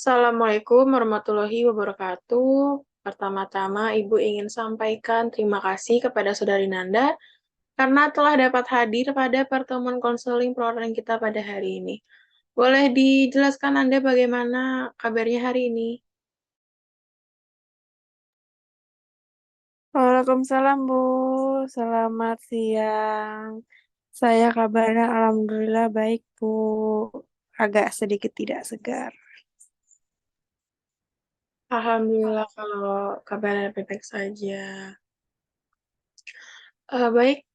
Assalamualaikum warahmatullahi wabarakatuh. Pertama-tama, Ibu ingin sampaikan terima kasih kepada Saudari Nanda karena telah dapat hadir pada pertemuan konseling perorangan kita pada hari ini. Boleh dijelaskan Anda bagaimana kabarnya hari ini? Waalaikumsalam Bu, selamat siang. Saya kabarnya alhamdulillah baik Bu, agak sedikit tidak segar. Alhamdulillah kalau kabarnya baik-baik saja. Baik,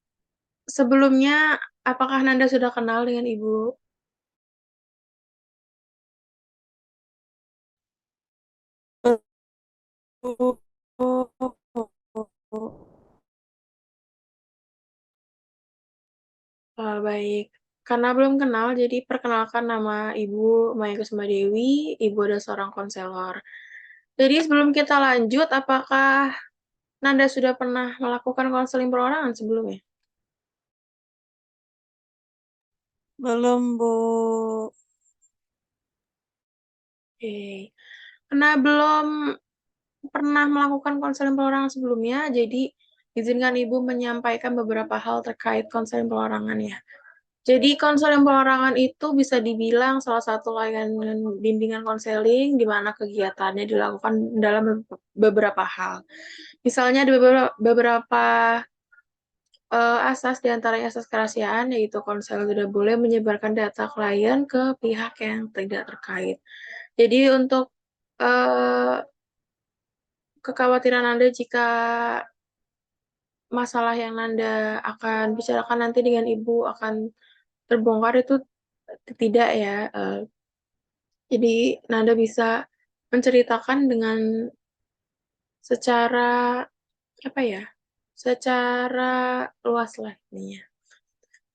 sebelumnya apakah Nanda sudah kenal dengan Ibu? Baik, karena belum kenal, jadi perkenalkan nama Ibu Maya Kusuma Dewi, Ibu adalah seorang konselor. Jadi sebelum kita lanjut, apakah Nanda sudah pernah melakukan konseling perorangan sebelumnya? Belum Bu, Oke, karena belum pernah melakukan konseling perorangan sebelumnya, jadi izinkan Ibu menyampaikan beberapa hal terkait konseling perorangan ya. Jadi konseling perorangan itu bisa dibilang salah satu layanan bimbingan konseling di mana kegiatannya dilakukan dalam beberapa hal. Misalnya ada beberapa asas di antaranya asas kerahasiaan, yaitu konselor tidak boleh menyebarkan data klien ke pihak yang tidak terkait. Jadi untuk eh, kekhawatiran Anda jika masalah yang Anda akan bicarakan nanti dengan Ibu akan terbongkar itu tidak ya. Jadi Nanda bisa menceritakan dengan secara apa ya? Secara luas lah ininya.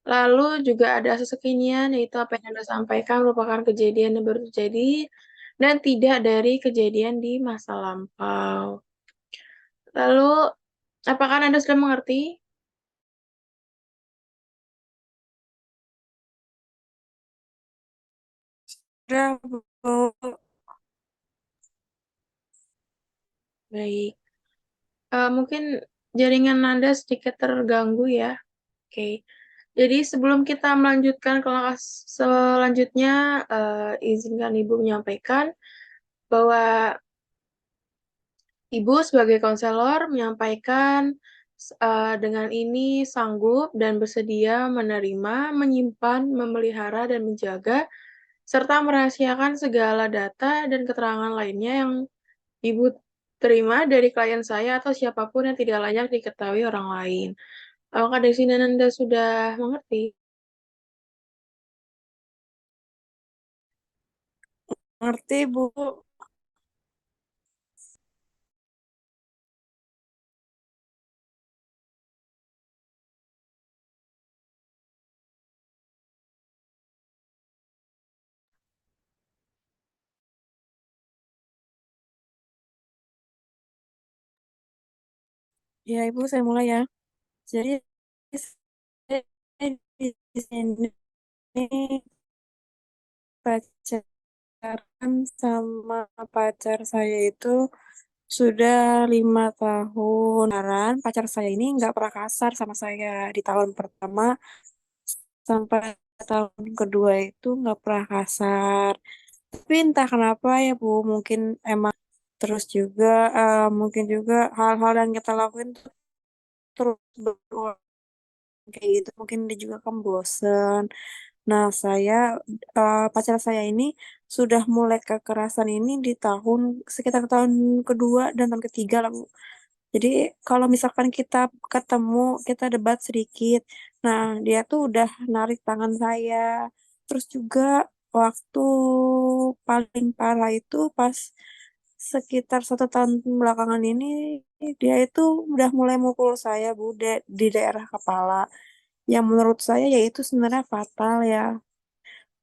Lalu juga ada asas kekinian, yaitu apa yang Anda sampaikan merupakan kejadian yang baru terjadi dan tidak dari kejadian di masa lampau. Lalu, apakah Anda sudah mengerti? sudah Bu. Baik. Mungkin jaringan Anda sedikit terganggu ya. Oke. Jadi sebelum kita melanjutkan ke langkah selanjutnya, izinkan Ibu menyampaikan bahwa Ibu sebagai konselor menyampaikan dengan ini sanggup dan bersedia menerima, menyimpan, memelihara, dan menjaga, serta merahasiakan segala data dan keterangan lainnya yang Ibu terima dari klien saya atau siapapun yang tidak layak diketahui orang lain. Apakah dari sini Anda sudah mengerti? Ngerti Bu, ya Ibu saya mulai ya. Jadi saya di sini pacaran sama pacar saya itu sudah 5 tahun. Pacar saya ini nggak pernah kasar sama saya di tahun pertama sampai tahun kedua itu nggak pernah kasar. Tapi entah kenapa ya Bu, mungkin emang terus juga mungkin juga hal-hal yang kita lakuin tuh terus berulang kayak gitu. Mungkin dia juga kan bosen. Nah, pacar saya ini sudah mulai kekerasan ini di sekitar tahun kedua dan tahun ketiga lah, Bu. Jadi kalau misalkan kita ketemu, kita debat sedikit. Nah, dia tuh udah narik tangan saya. Terus juga waktu paling parah itu pas sekitar 1 tahun belakangan ini, dia itu udah mulai mukul saya, Bu, di daerah kepala. Yang menurut saya yaitu sebenarnya fatal ya.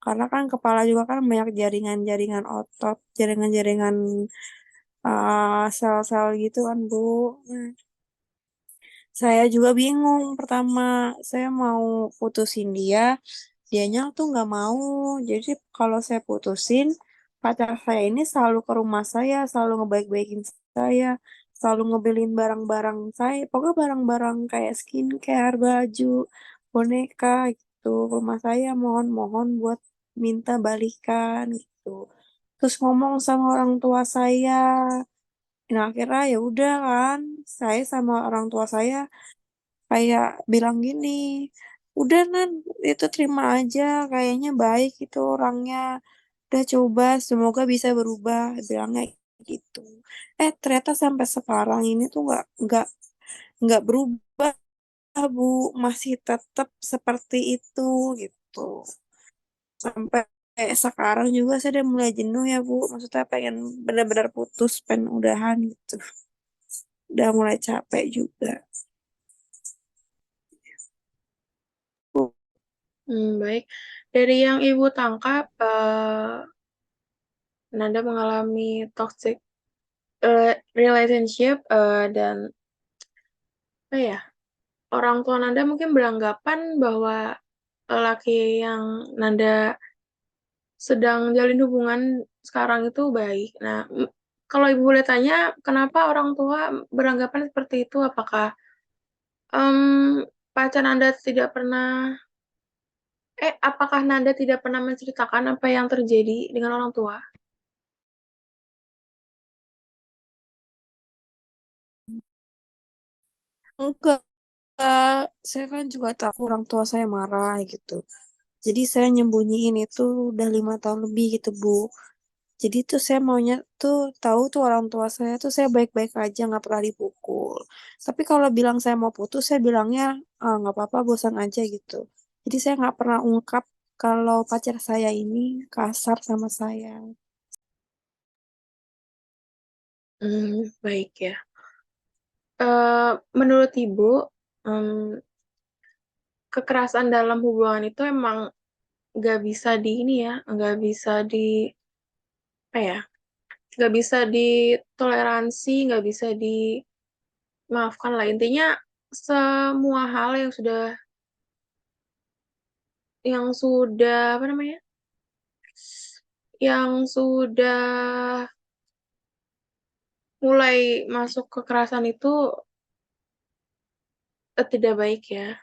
Karena kan kepala juga kan banyak jaringan-jaringan otot, jaringan-jaringan sel-sel gitu kan, Bu. Nah, saya juga bingung pertama, saya mau putusin dia, dianya tuh nggak mau. Jadi kalau saya putusin, pacar saya ini selalu ke rumah saya, selalu ngebaik-baikin saya, selalu ngebeliin barang-barang saya, pokoknya barang-barang kayak skincare, baju, boneka gitu. Rumah saya mohon-mohon buat minta balikan gitu. Terus ngomong sama orang tua saya. Nah, akhirnya ya udah kan, saya sama orang tua saya kayak bilang gini, udah Nan, itu terima aja, kayaknya baik itu orangnya. Udah coba, semoga bisa berubah, bilangnya gitu. Ternyata sampai sekarang ini tuh nggak berubah, Bu, masih tetap seperti itu gitu. Sampai sekarang juga saya udah mulai jenuh ya, Bu. Maksudnya pengen benar-benar putus, pengen udahan gitu. Udah mulai capek juga. Bu. Baik. Dari yang Ibu tangkap, Nanda mengalami toxic relationship dan apa ya, orang tua Nanda mungkin beranggapan bahwa lelaki yang Nanda sedang jalin hubungan sekarang itu baik. Nah, kalau Ibu boleh tanya, kenapa orang tua beranggapan seperti itu? Pacar Nanda tidak pernah, apakah Nanda tidak pernah menceritakan apa yang terjadi dengan orang tua? Enggak, saya kan juga tahu orang tua saya marah gitu. Jadi saya nyembunyiin itu udah 5 tahun lebih gitu, Bu. Jadi tuh saya maunya tuh tahu tuh orang tua saya tuh saya baik-baik aja nggak pernah dipukul. Tapi kalau bilang saya mau putus, saya bilangnya "Ah, nggak apa-apa, bosan aja gitu. Jadi saya nggak pernah ungkap kalau pacar saya ini kasar sama saya. Baik ya. Menurut Ibu, em, kekerasan dalam hubungan itu emang nggak bisa di ini ya, nggak bisa di apa ya, nggak bisa ditoleransi, nggak bisa dimaafkan lah. Intinya semua hal yang sudah apa namanya, yang sudah mulai masuk kekerasan itu tidak baik ya.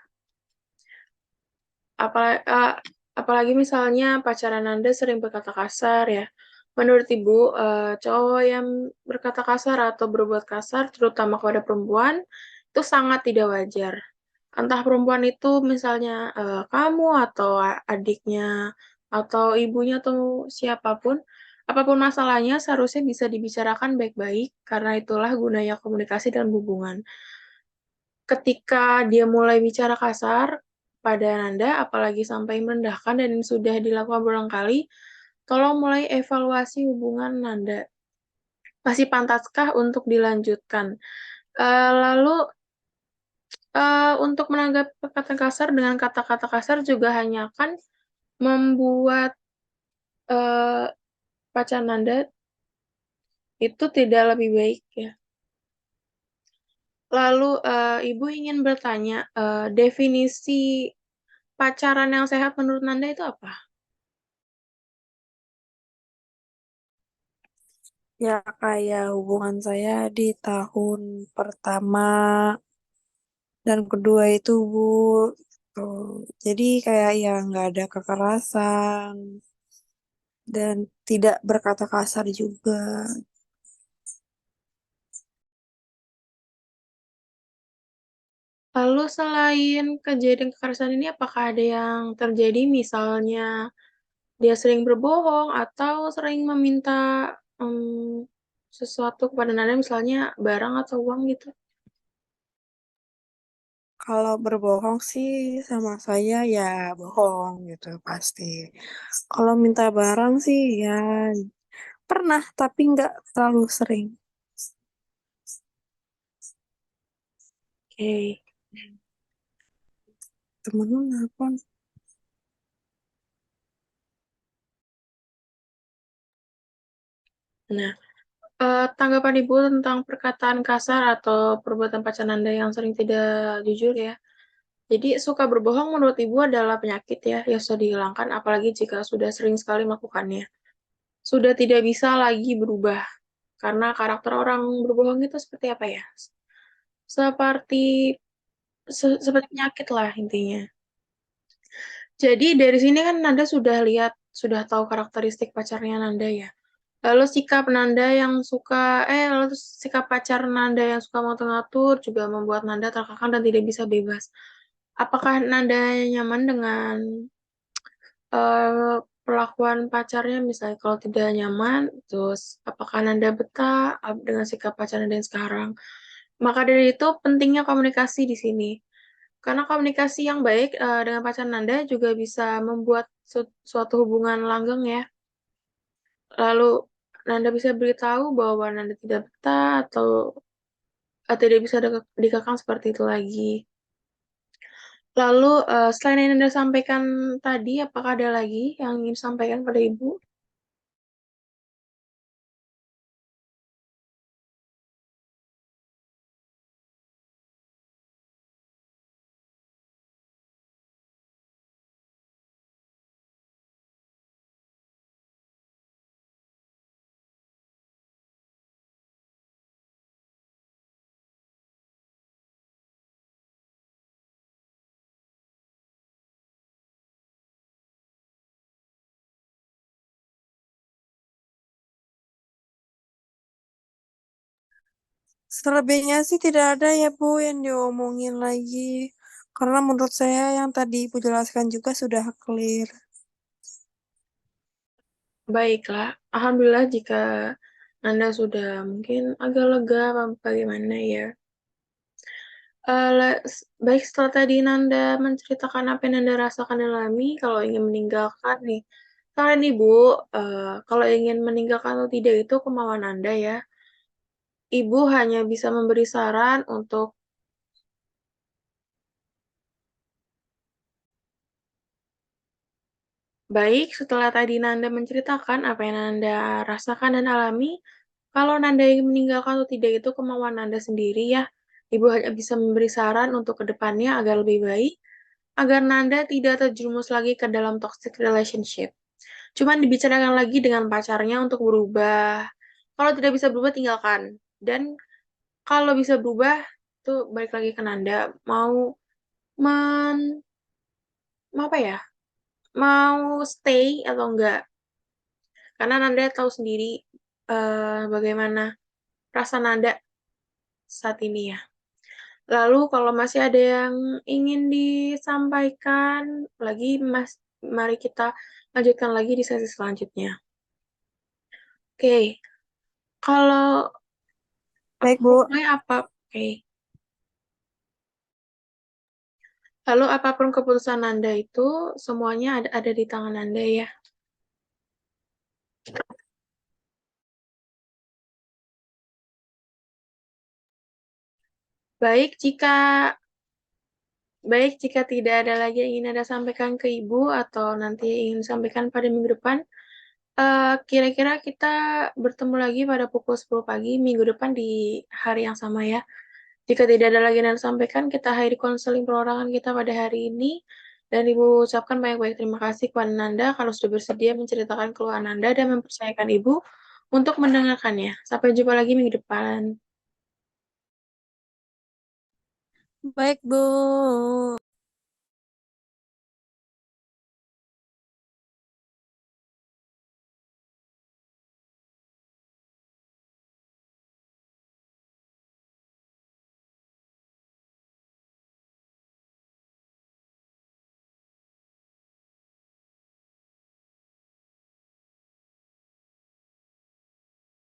Apalagi misalnya pacaran Anda sering berkata kasar ya. Menurut Ibu, cowok yang berkata kasar atau berbuat kasar, terutama kepada perempuan, itu sangat tidak wajar. Entah perempuan itu misalnya kamu atau adiknya atau ibunya atau siapapun, apapun masalahnya seharusnya bisa dibicarakan baik-baik karena itulah gunanya komunikasi dalam hubungan. Ketika dia mulai bicara kasar pada Nanda, apalagi sampai merendahkan dan sudah dilakukan berulang kali, tolong mulai evaluasi hubungan Nanda. Masih pantaskah untuk dilanjutkan? Lalu untuk menanggapi perkataan kasar dengan kata-kata kasar juga hanya akan membuat eh, pacar Nanda itu tidak lebih baik ya. Lalu Ibu ingin bertanya, definisi pacaran yang sehat menurut Nanda itu apa? Ya kayak hubungan saya di tahun pertama dan kedua itu, Bu. Tuh. Jadi kayak ya nggak ada kekerasan dan tidak berkata kasar juga. Lalu selain kejadian kekerasan ini, apakah ada yang terjadi misalnya dia sering berbohong atau sering meminta sesuatu kepada Nanda, misalnya barang atau uang gitu? Kalau berbohong sih sama saya ya bohong gitu pasti. Kalau minta barang sih ya pernah tapi nggak terlalu sering. Oke. Temen lu nelfon. Nah, tanggapan Ibu tentang perkataan kasar atau perbuatan pacar Nanda yang sering tidak jujur ya. Jadi suka berbohong menurut Ibu adalah penyakit ya yang sudah dihilangkan, apalagi jika sudah sering sekali melakukannya. sudah tidak bisa lagi berubah. Karena karakter orang berbohong itu seperti apa ya? Seperti seperti penyakit lah intinya. Jadi dari sini kan Nanda sudah lihat, sudah tahu karakteristik pacarnya Nanda ya. Lalu sikap Nanda yang suka, lalu sikap pacar Nanda yang suka ngatur-ngatur juga membuat Nanda terkekang dan tidak bisa bebas. Apakah Nanda nyaman dengan perlakuan pacarnya? Misalnya kalau tidak nyaman, terus apakah Nanda betah dengan sikap pacar Nanda yang sekarang? Maka dari itu pentingnya komunikasi di sini. Karena komunikasi yang baik dengan pacar Nanda juga bisa membuat suatu hubungan langgeng ya. Lalu Nanda bisa beritahu bahwa Nanda tidak betah atau tidak bisa dikekang seperti itu lagi. Lalu selain yang Nanda sampaikan tadi, apakah ada lagi yang ingin disampaikan pada Ibu? Selebihnya sih tidak ada ya Bu yang diomongin lagi. Karena menurut saya yang tadi Ibu jelaskan juga sudah clear. Baiklah, Alhamdulillah jika Nanda sudah mungkin agak lega apa bagaimana ya. Baik setelah tadi Nanda menceritakan apa yang Nanda rasakan dan alami, kalau ingin meninggalkan nih, kalian Ibu, kalau ingin meninggalkan atau tidak itu kemauan Nanda ya. Ibu hanya bisa memberi saran untuk baik setelah tadi Nanda menceritakan apa yang Nanda rasakan dan alami, kalau Nanda ingin meninggalkan atau tidak itu kemauan Nanda sendiri ya. Ibu hanya bisa memberi saran untuk kedepannya agar lebih baik, agar Nanda tidak terjerumus lagi ke dalam toxic relationship. Cuman dibicarakan lagi dengan pacarnya untuk berubah. Kalau tidak bisa berubah, tinggalkan. Dan kalau bisa berubah, tuh balik lagi ke Nanda. Men, mau apa ya? Mau stay atau enggak? Karena Nanda tahu sendiri bagaimana rasa Nanda saat ini ya. Lalu kalau masih ada yang ingin disampaikan lagi, mari kita lanjutkan lagi di sesi selanjutnya. Oke, kalau Baik Bu, mulai apa? Oke. Lalu apapun keputusan Anda itu, semuanya ada di tangan Anda ya. Baik jika baik jika tidak ada lagi yang ingin Anda sampaikan ke Ibu atau nanti ingin disampaikan pada minggu depan, kira-kira kita bertemu lagi pada pukul 10 pagi minggu depan di hari yang sama ya. Jika tidak ada lagi yang Anda sampaikan, kita akhiri konseling perorangan kita pada hari ini. Dan Ibu ucapkan banyak-banyak terima kasih kepada Nanda kalau sudah bersedia menceritakan keluhan Anda dan mempercayakan Ibu untuk mendengarkannya. Sampai jumpa lagi minggu depan. baik Bu.